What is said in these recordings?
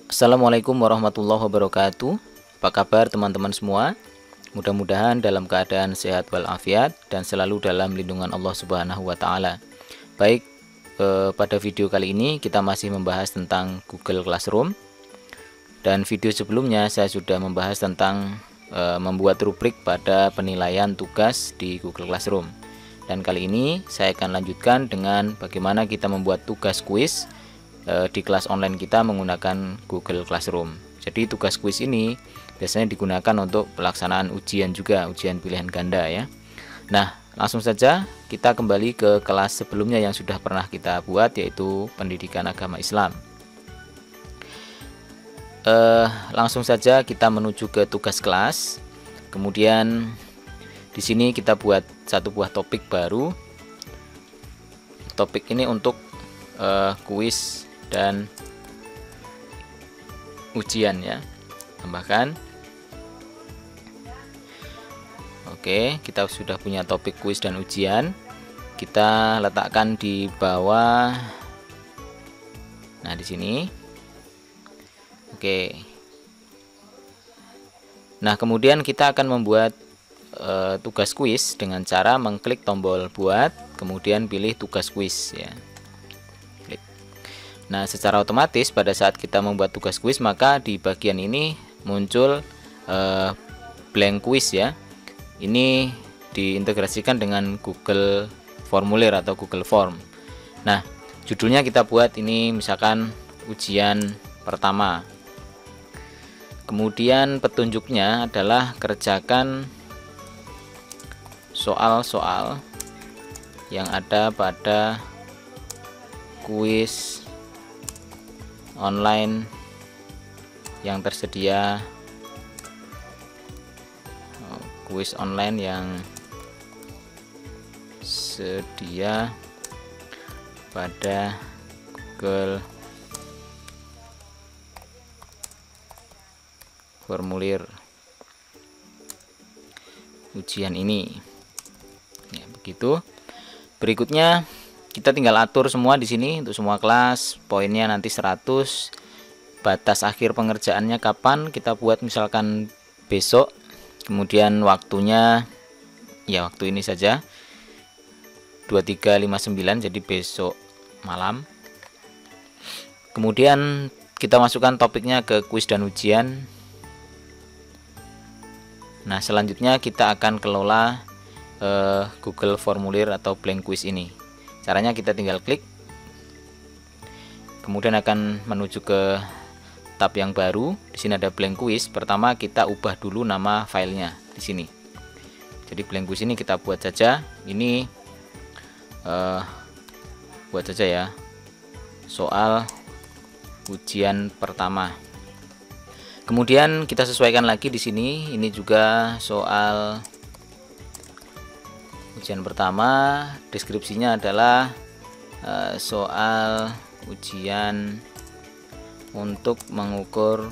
Assalamualaikum warahmatullahi wabarakatuh. Apa kabar teman-teman semua? Mudah-mudahan dalam keadaan sehat walafiat dan selalu dalam lindungan Allah Subhanahu wa taala. Baik, pada video kali ini kita masih membahas tentang Google Classroom. Dan video sebelumnya saya sudah membahas tentang membuat rubrik pada penilaian tugas di Google Classroom. Dan kali ini saya akan lanjutkan dengan bagaimana kita membuat tugas kuis di kelas online kita menggunakan Google Classroom. Jadi tugas kuis ini biasanya digunakan untuk pelaksanaan ujian juga, ujian pilihan ganda ya. Nah, langsung saja kita kembali ke kelas sebelumnya yang sudah pernah kita buat, yaitu pendidikan agama Islam. Langsung saja kita menuju ke tugas kelas. Kemudian di sini kita buat satu buah topik baru. Topik ini untuk kuis dan ujian ya. Tambahkan. Oke, kita sudah punya topik kuis dan ujian. Kita letakkan di bawah. Nah, di sini. Oke. Nah, kemudian kita akan membuat tugas kuis dengan cara mengklik tombol buat, kemudian pilih tugas kuis ya. Nah, secara otomatis pada saat kita membuat tugas kuis, maka di bagian ini muncul blank quiz ya. Ini diintegrasikan dengan Google Formulir atau Google Form. Nah, judulnya kita buat ini misalkan ujian pertama. Kemudian petunjuknya adalah kerjakan soal-soal yang ada pada kuis online yang tersedia, kuis online yang sedia pada Google Formulir ujian ini. Ya, begitu. Berikutnya kita tinggal atur semua di sini untuk semua kelas, poinnya nanti 100. Batas akhir pengerjaannya kapan? Kita buat misalkan besok. Kemudian waktunya ya waktu ini saja. 23.59, jadi besok malam. Kemudian kita masukkan topiknya ke kuis dan ujian. Nah, selanjutnya kita akan kelola Google Formulir atau blank quiz ini. Caranya kita tinggal klik, kemudian akan menuju ke tab yang baru. Di sini ada blank quiz. Pertama kita ubah dulu nama filenya di sini. Jadi blank quiz ini kita buat saja. Ini buat saja ya. Soal ujian pertama. Kemudian kita sesuaikan lagi di sini. Ini juga soal ujian pertama, deskripsinya adalah soal ujian untuk mengukur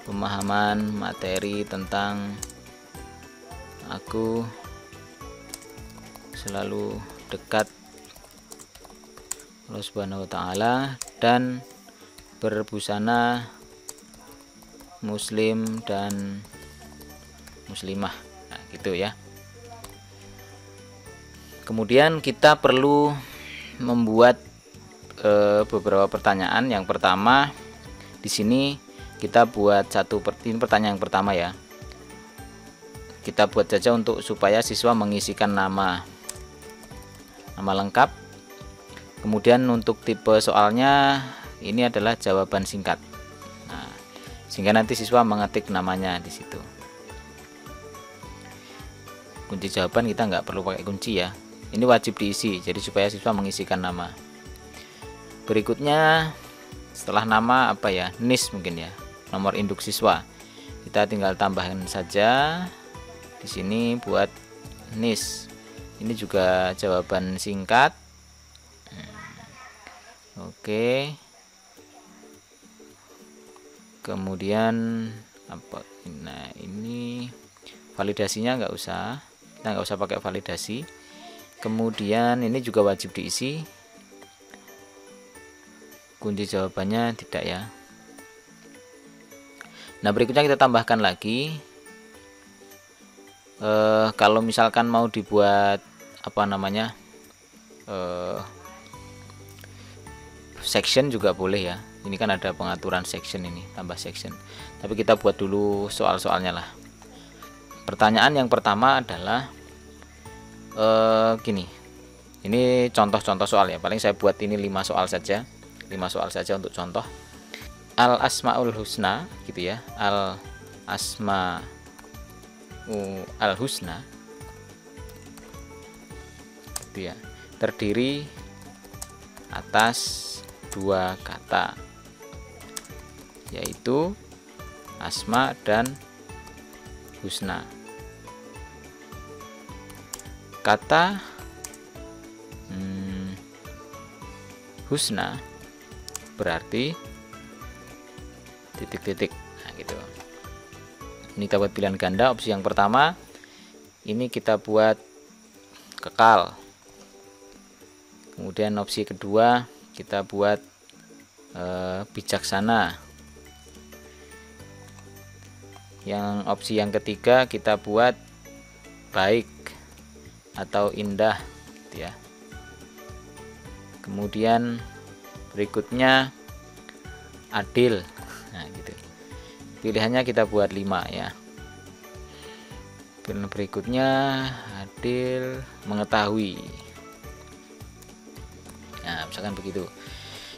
pemahaman materi tentang aku selalu dekat Allah Subhanahu wa taala dan berbusana muslim dan muslimah. Nah, gitu ya. Kemudian kita perlu membuat beberapa pertanyaan. Yang pertama di sini kita buat ini pertanyaan yang pertama ya. Kita buat saja untuk supaya siswa mengisikan nama lengkap. Kemudian untuk tipe soalnya ini adalah jawaban singkat. Nah, sehingga nanti siswa mengetik namanya di situ. Kunci jawaban kita nggak perlu pakai kunci ya. Ini wajib diisi, jadi supaya siswa mengisikan nama. Berikutnya setelah nama apa ya? NIS mungkin ya, nomor induk siswa. Kita tinggal tambahkan saja di sini buat NIS. Ini juga jawaban singkat. Oke. Kemudian apa? Nah, ini validasinya nggak usah. Kita nggak usah pakai validasi. Kemudian ini juga wajib diisi. kunci jawabannya tidak ya. Nah, berikutnya kita tambahkan lagi. Kalau misalkan mau dibuat apa namanya, section juga boleh ya. Ini kan ada pengaturan section, ini tambah section. Tapi kita buat dulu soal-soalnya lah. Pertanyaan yang pertama adalah gini. Ini contoh-contoh soal ya. Paling saya buat ini 5 soal saja. 5 soal saja untuk contoh. Al asmaul husna gitu ya. Al asma al husna gitu ya, terdiri atas 2 kata, yaitu asma dan husna. Kata husna berarti titik-titik. Nah, gitu. Ini kita buat pilihan ganda. Opsi yang pertama ini kita buat kekal. Kemudian opsi kedua kita buat bijaksana. Yang opsi yang ketiga kita buat baik atau indah gitu ya. Kemudian berikutnya adil. Nah, gitu. Pilihannya kita buat 5 ya. Pilihan berikutnya adil, mengetahui. Nah, misalkan begitu.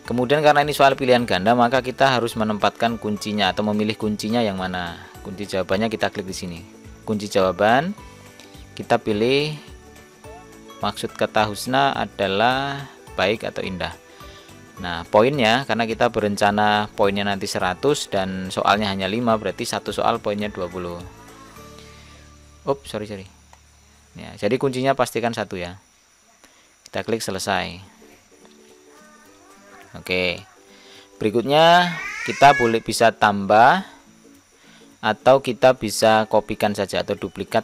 Kemudian karena ini soal pilihan ganda, maka kita harus menempatkan kuncinya atau memilih kuncinya yang mana. Kunci jawabannya kita klik di sini. Kunci jawaban kita pilih maksud kata husna adalah baik atau indah. Nah, poinnya karena kita berencana poinnya nanti 100 dan soalnya hanya 5, berarti satu soal poinnya 20. Sorry. Ya, jadi kuncinya pastikan 1 ya. Kita klik selesai. Oke. Berikutnya kita bisa tambah atau kita bisa kopikan saja atau duplikat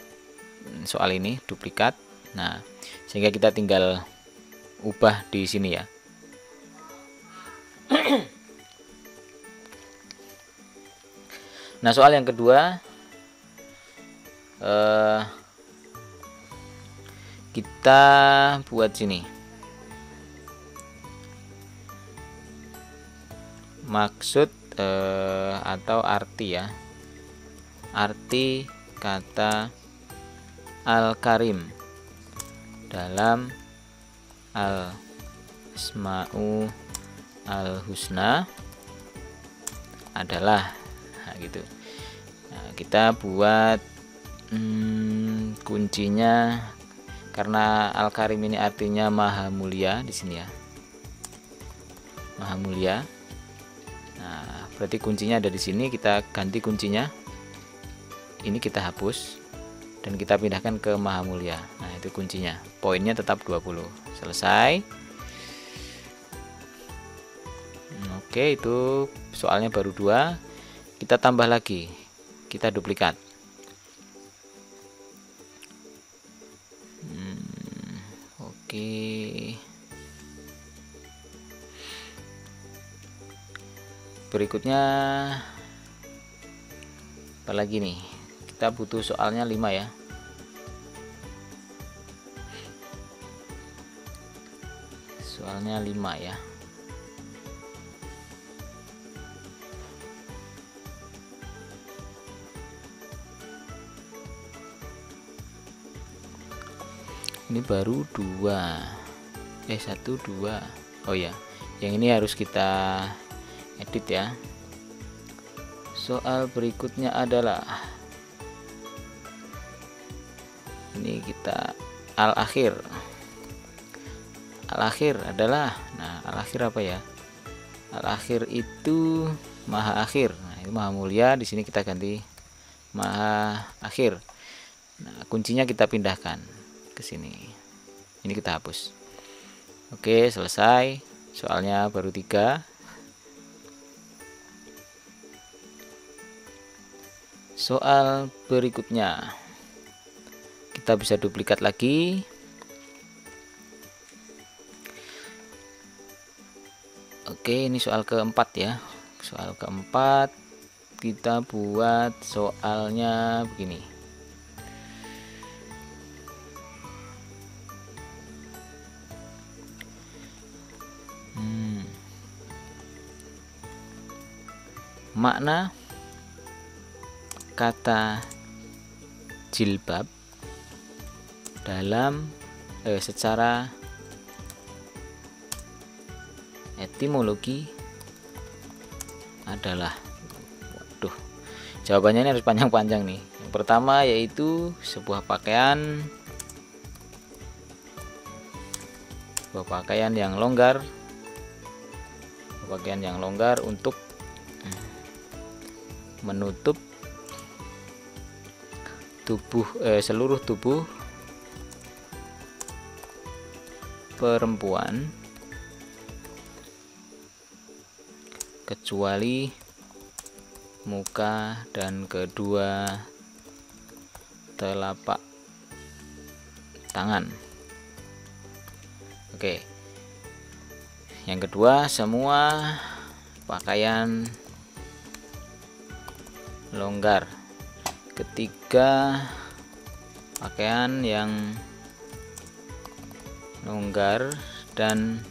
soal ini, duplikat. Nah, sehingga kita tinggal ubah di sini ya. Nah, soal yang kedua kita buat sini maksud atau arti ya, arti kata Al-Karim dalam Al-Asma'u Al-Husna adalah, nah, gitu. Nah, kita buat kuncinya karena Al-Karim ini artinya maha mulia di sini ya, maha mulia. Nah, berarti kuncinya ada di sini. Kita ganti kuncinya, ini kita hapus dan kita pindahkan ke maha mulia. Nah, itu kuncinya. Poinnya tetap 20. Selesai. Oke, itu soalnya baru 2. Kita tambah lagi, kita duplikat. Oke. Berikutnya apa lagi nih? Kita butuh soalnya 5 ya. Soalnya 5 ya. Ini baru 2. 1 2. Oh ya, yang ini harus kita edit ya. Soal berikutnya adalah ini, kita al-akhir. Al-akhir adalah, nah, al-akhir apa ya? Al-akhir itu maha akhir. Nah, itu maha mulia, di sini kita ganti maha akhir. Nah, kuncinya kita pindahkan ke sini. Ini kita hapus. Oke, selesai. Soalnya baru 3. Soal berikutnya kita bisa duplikat lagi. Oke, Oke, ini soal keempat ya. Soal keempat kita buat soalnya begini. Makna kata jilbab dalam secara etimologi adalah, waduh, jawabannya ini harus panjang-panjang nih. Yang pertama yaitu sebuah pakaian yang longgar, untuk menutup tubuh seluruh tubuh perempuan kecuali muka dan kedua telapak tangan. Oke. Yang kedua, semua pakaian longgar. Ketiga, pakaian yang longgar dan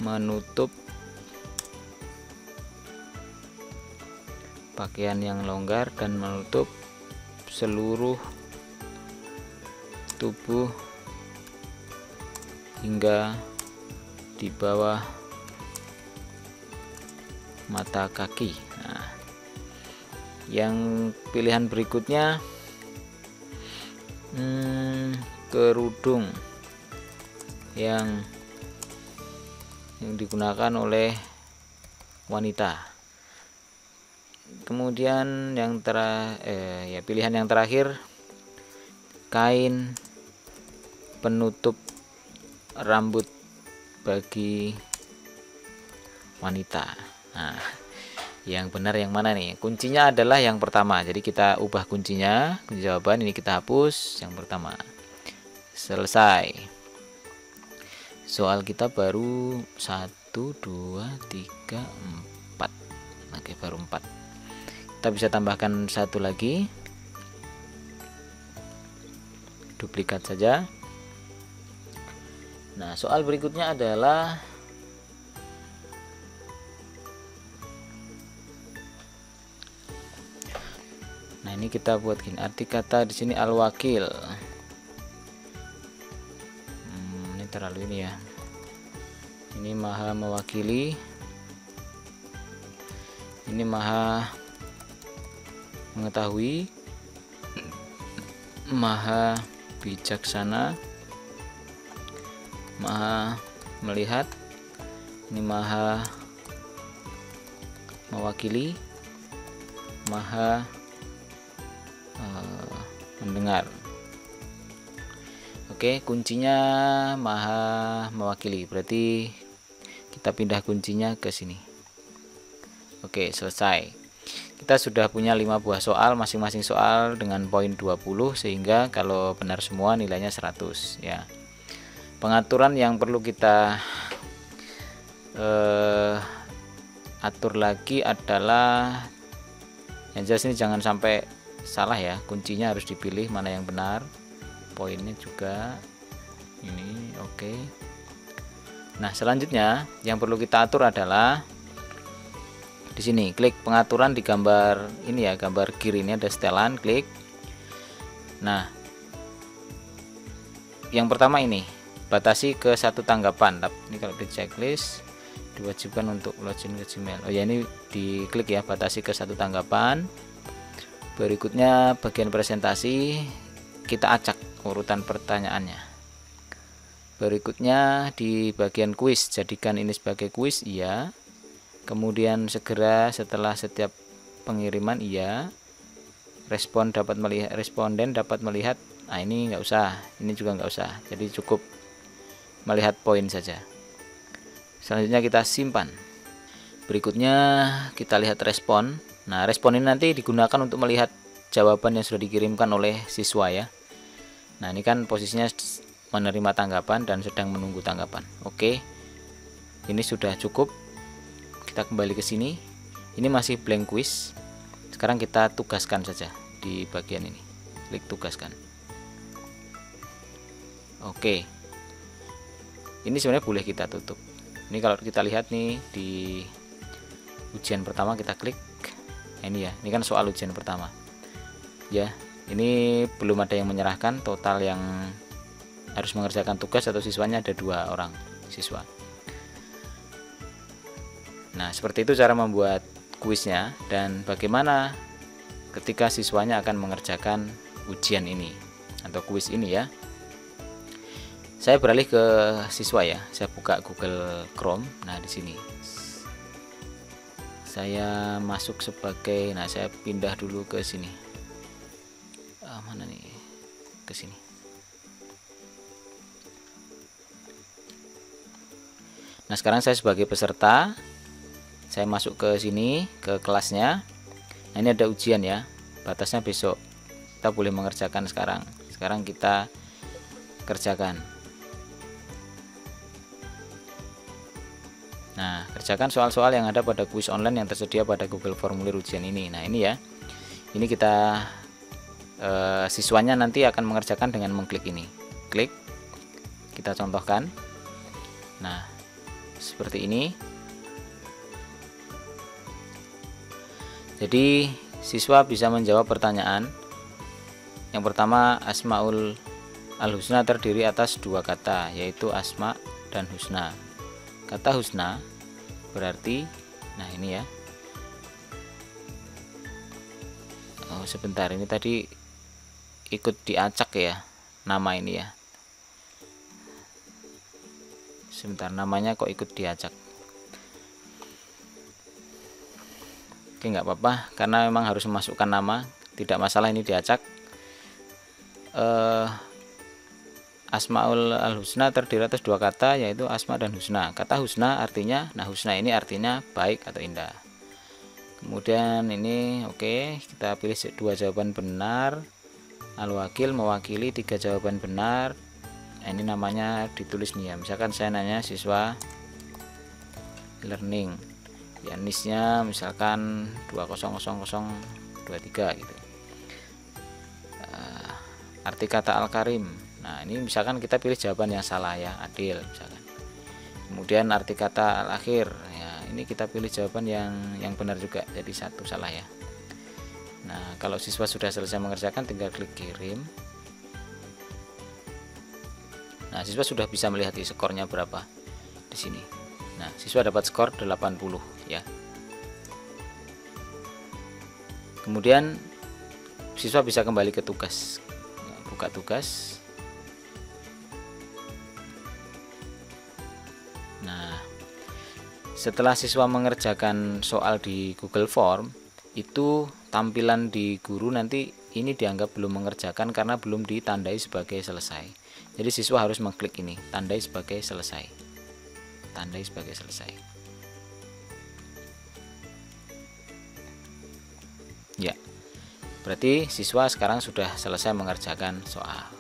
menutup seluruh tubuh hingga di bawah mata kaki. Nah, yang pilihan berikutnya kerudung yang digunakan oleh wanita. Kemudian yang pilihan yang terakhir, kain penutup rambut bagi wanita. Nah, yang benar yang mana nih? Kuncinya adalah yang pertama. Jadi kita ubah kuncinya, kunci jawaban ini kita hapus yang pertama. Selesai. Soal kita baru 1, 2, 3, 4. Oke, baru 4. Kita bisa tambahkan satu lagi. Duplikat saja. Nah, soal berikutnya adalah ini kita buat gini. Arti kata di sini al-wakil. Ini terlalu ini ya. Ini maha mewakili. Ini maha mengetahui. Maha bijaksana. Maha melihat. Ini maha mewakili. Maha mendengar. Oke, kuncinya maha mewakili, berarti kita pindah kuncinya ke sini. Oke, selesai. Kita sudah punya 5 buah soal, masing-masing soal dengan poin 20, sehingga kalau benar semua nilainya 100 ya. Pengaturan yang perlu kita atur lagi adalah yang jelas ini jangan sampai salah ya, kuncinya harus dipilih mana yang benar, poinnya juga ini. Oke. Nah, selanjutnya yang perlu kita atur adalah di sini, klik pengaturan di gambar ini ya, gambar kiri ini ada setelan, klik. Nah, yang pertama ini batasi ke 1 tanggapan. Ini kalau di checklist diwajibkan untuk login ke Gmail. Oh ya, ini diklik ya, batasi ke 1 tanggapan. Berikutnya bagian presentasi kita acak urutan pertanyaannya. Berikutnya di bagian kuis, jadikan ini sebagai kuis, iya. Kemudian segera setelah setiap pengiriman, iya. Responden dapat melihat. Nah, ini nggak usah, ini juga nggak usah. Jadi cukup melihat poin saja. Selanjutnya kita simpan. Berikutnya kita lihat respon. Nah, respon ini nanti digunakan untuk melihat jawaban yang sudah dikirimkan oleh siswa ya. Nah, ini kan posisinya menerima tanggapan dan sedang menunggu tanggapan. Oke, ini sudah cukup. kita kembali ke sini. Ini masih blank quiz. Sekarang kita tugaskan saja di bagian ini. Klik tugaskan. Oke. Ini sebenarnya boleh kita tutup. Ini kalau kita lihat nih di ujian pertama, kita klik. Ini ya, ini kan soal ujian pertama. Ya, ini belum ada yang menyerahkan. Total yang harus mengerjakan tugas atau siswanya ada 2 orang siswa. Nah, seperti itu cara membuat kuisnya dan bagaimana ketika siswanya akan mengerjakan ujian ini atau kuis ini ya. Saya beralih ke siswa ya. Saya buka Google Chrome. Nah, di sini saya masuk sebagai, saya pindah dulu ke sini. Mana nih? Ke sini. Nah, sekarang saya sebagai peserta. Saya masuk ke sini, ke kelasnya. Nah, ini ada ujian ya, batasnya besok. Kita boleh mengerjakan sekarang. Sekarang kita kerjakan. Nah, kerjakan soal-soal yang ada pada kuis online yang tersedia pada Google formulir ujian ini. Nah, ini ya. Ini kita siswanya nanti akan mengerjakan dengan mengklik ini. Klik. Kita contohkan. Nah, seperti ini. Jadi siswa bisa menjawab pertanyaan. Yang pertama, Asmaul al-Husna terdiri atas 2 kata, yaitu asma dan husna. Kata husna berarti, nah ini ya. Oh sebentar, ini tadi ikut diacak ya nama ini ya. Sebentar, namanya kok ikut diacak. Oke, nggak apa-apa karena memang harus memasukkan nama, tidak masalah ini diacak. Asmaul al-Husna terdiri atas 2 kata, yaitu asma dan husna. Kata husna artinya, nah husna ini artinya baik atau indah. Kemudian ini oke, kita pilih 2 jawaban benar. Al-wakil mewakili 3 jawaban benar. Nah, ini namanya ditulis nih ya. Misalkan saya nanya siswa learning, ya nisnya misalkan 200023 gitu. Arti kata Al-Karim. Nah, ini misalkan kita pilih jawaban yang salah ya, adil misalkan. Kemudian arti kata Al-Akhir. Ya, ini kita pilih jawaban yang benar juga. Jadi 1 salah ya. Nah, kalau siswa sudah selesai mengerjakan tinggal klik kirim. Nah, siswa sudah bisa melihat di skornya berapa di sini. Nah, siswa dapat skor 80 ya. Kemudian siswa bisa kembali ke tugas. Buka tugas. Nah, setelah siswa mengerjakan soal di Google Form, itu tampilan di guru nanti ini dianggap belum mengerjakan karena belum ditandai sebagai selesai. Jadi siswa harus mengklik ini, tandai sebagai selesai. Tandai sebagai selesai. Ya. Berarti siswa sekarang sudah selesai mengerjakan soal.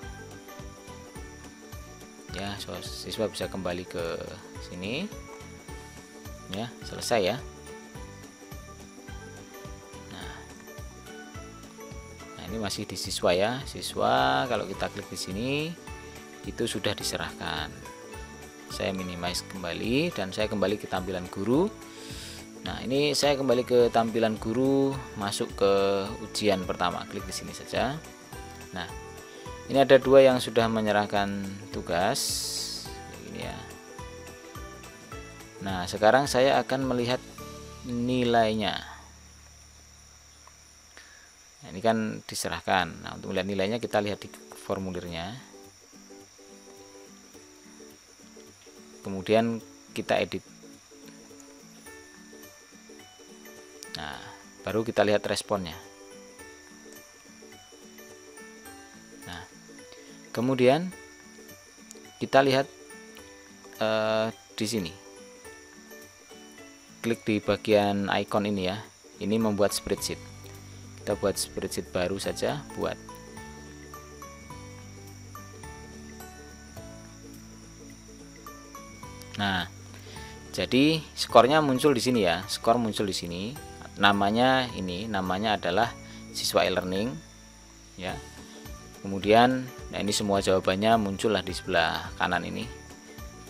Ya, siswa bisa kembali ke sini. Ya, selesai ya. Nah, ini masih di siswa ya. Siswa kalau kita klik di sini itu sudah diserahkan. Saya minimize kembali dan saya kembali ke tampilan guru. Nah, ini saya kembali ke tampilan guru, masuk ke ujian pertama. Klik di sini saja. Nah, ini ada 2 yang sudah menyerahkan tugas. Ini ya. Nah, sekarang saya akan melihat nilainya. Nah, ini kan diserahkan. Nah, untuk melihat nilainya kita lihat di formulirnya. Kemudian kita edit. Nah, baru kita lihat responnya. Nah, kemudian kita lihat di sini. Klik di bagian icon ini ya. Ini membuat spreadsheet. Kita buat spreadsheet baru saja, buat. Nah, Jadi skornya muncul di sini ya, skor muncul di sini. Namanya adalah siswa e-learning ya. Kemudian ini semua jawabannya muncullah di sebelah kanan ini.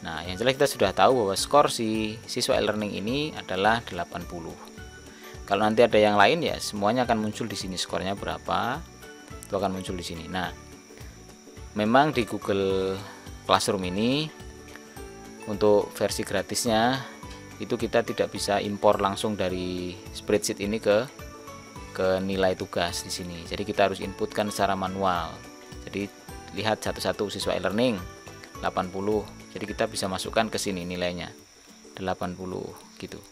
Nah, yang jelas kita sudah tahu bahwa skor si siswa e-learning ini adalah 80. Kalau nanti ada yang lain ya semuanya akan muncul di sini, skornya berapa itu akan muncul di sini. Nah, memang di Google Classroom ini untuk versi gratisnya itu kita tidak bisa impor langsung dari spreadsheet ini ke nilai tugas di sini. Jadi kita harus inputkan secara manual. Jadi lihat satu-satu siswa e-learning 80. Jadi kita bisa masukkan ke sini nilainya 80 gitu.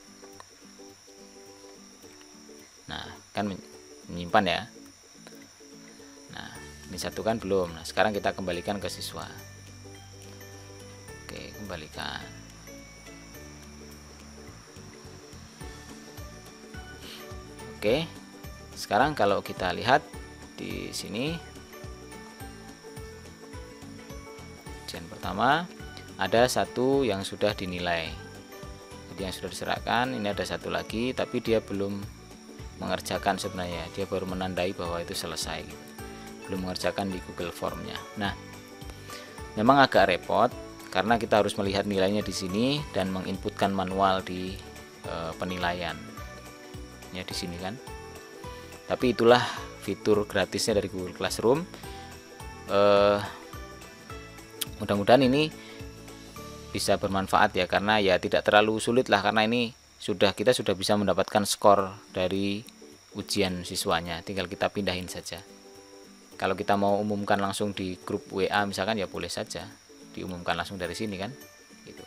Nah, kan menyimpan ya. Nah, ini satu kan belum. Nah, sekarang kita kembalikan ke siswa. Oke, kembalikan. Oke. Sekarang kalau kita lihat di sini ujian pertama ada satu yang sudah dinilai. Jadi yang sudah diserahkan, ini ada satu lagi tapi dia belum mengerjakan sebenarnya. Dia baru menandai bahwa itu selesai gitu. Belum mengerjakan di Google Formnya. Nah, memang agak repot karena kita harus melihat nilainya di sini dan menginputkan manual di penilaian ya di sini kan. Tapi itulah fitur gratisnya dari Google Classroom. Mudah-mudahan ini bisa bermanfaat ya, karena ya tidak terlalu sulit lah, karena ini kita sudah bisa mendapatkan skor dari ujian siswanya, tinggal kita pindahin saja. Kalau kita mau umumkan langsung di grup WA misalkan ya boleh saja diumumkan langsung dari sini kan gitu.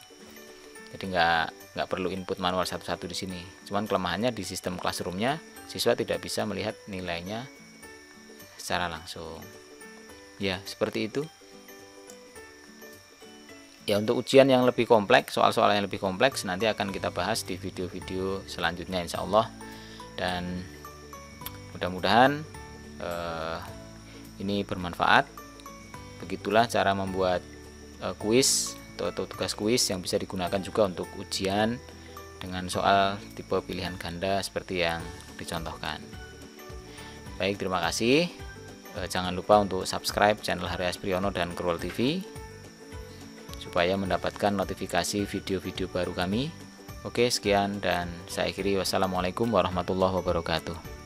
Jadi nggak perlu input manual satu-satu di sini. Cuman kelemahannya di sistem Classroomnya siswa tidak bisa melihat nilainya secara langsung ya, seperti itu ya. Untuk ujian yang lebih kompleks, soal-soal yang lebih kompleks nanti akan kita bahas di video-video selanjutnya insya Allah. Dan mudah-mudahan ini bermanfaat. Begitulah cara membuat kuis atau tugas kuis yang bisa digunakan juga untuk ujian dengan soal tipe pilihan ganda seperti yang dicontohkan. Baik, terima kasih. Jangan lupa untuk subscribe channel Haryas Priyono dan Kruwal TV supaya mendapatkan notifikasi video-video baru kami. Oke, sekian dan saya akhiri. Wassalamualaikum warahmatullahi wabarakatuh.